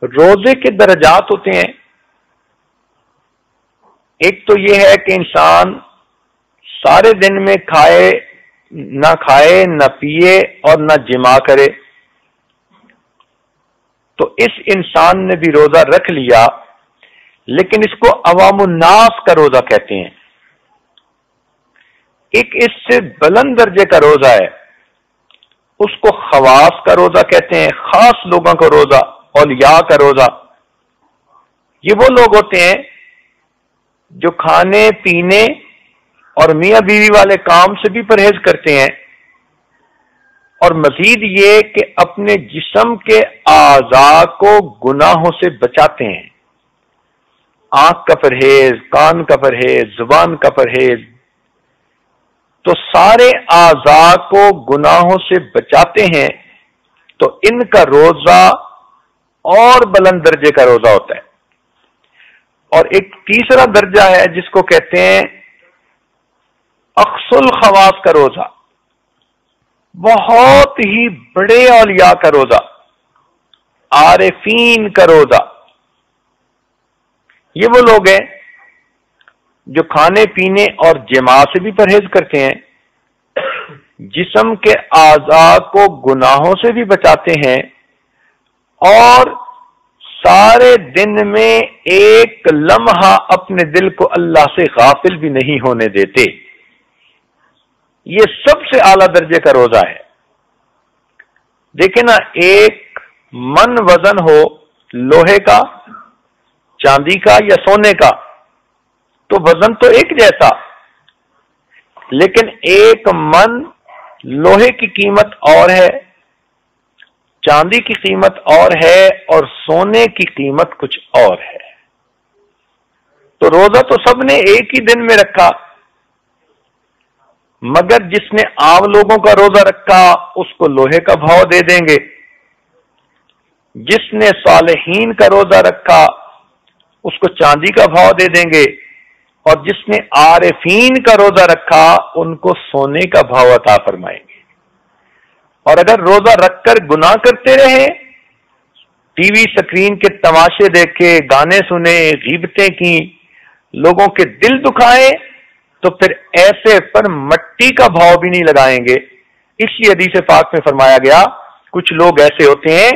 روزے کے درجات ہوتے ہیں. ایک تو یہ ہے کہ انسان سارے دن میں نہ کھائے نہ پیے اور نہ جماع کرے، تو اس انسان نے بھی روزہ رکھ لیا، لیکن اس کو عوام الناس کا روزہ کہتے ہیں. ایک اس سے بلند درجے کا روزہ ہے، اس کو خواص کا روزہ کہتے ہیں، خاص لوگوں کا روزہ، اولیاء کا روزہ. یہ وہ لوگ ہوتے ہیں جو کھانے پینے اور میاں بیوی والے کام سے بھی پرہیز کرتے ہیں، اور مزید یہ کہ اپنے جسم کے اعضاء کو گناہوں سے بچاتے ہیں. آنکھ کا پرہیز، کان کا پرہیز، زبان کا پرہیز، تو سارے اعضاء کو گناہوں سے بچاتے ہیں. تو ان کا روزہ اور بلند درجے کا روزہ ہوتا ہے. اور ایک تیسرا درجہ ہے جس کو کہتے ہیں اقصى الخواص کا روزہ، بہت ہی بڑے اولیاء کا روزہ، عارفین کا روزہ. یہ وہ لوگ ہیں جو کھانے پینے اور جماع سے بھی پرہیز کرتے ہیں، جسم کے اعضاء کو گناہوں سے بھی بچاتے ہیں، اور سارے دن میں ایک لمحہ اپنے دل کو اللہ سے غافل بھی نہیں ہونے دیتے. یہ سب سے اعلیٰ درجے کا روزہ ہے. دیکھیں نا، ایک من وزن ہو لوہے کا، چاندی کا یا سونے کا، تو وزن تو ایک جیسا، لیکن ایک من لوہے کی قیمت اور ہے، چاندی کی قیمت اور ہے، اور سونے کی قیمت کچھ اور ہے. تو روزہ تو سب نے ایک ہی دن میں رکھا، مگر جس نے عام لوگوں کا روزہ رکھا اس کو لوہے کا بھاؤ دے دیں گے، جس نے صالحین کا روزہ رکھا اس کو چاندی کا بھاؤ دے دیں گے، اور جس نے عارفین کا روزہ رکھا ان کو سونے کا بھاؤ عطا فرمائیں گے. اور اگر روزہ رکھ کر گناہ کرتے رہے، ٹی وی سکرین کے تماشے دیکھے، گانے سنے، غیبتیں کی، لوگوں کے دل دکھائے، تو پھر ایسے پر مٹی کا بھاؤ بھی نہیں لگائیں گے. اسی حدیث پاک میں فرمایا گیا کچھ لوگ ایسے ہوتے ہیں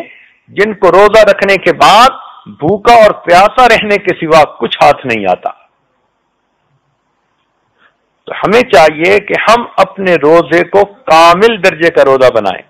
جن کو روزہ رکھنے کے بعد بھوکا اور پیاسا رہنے کے سوا کچھ ہاتھ نہیں آتا. تو ہمیں چاہیے کہ ہم اپنے روزے کو کامل درجے کا روزہ بنائیں.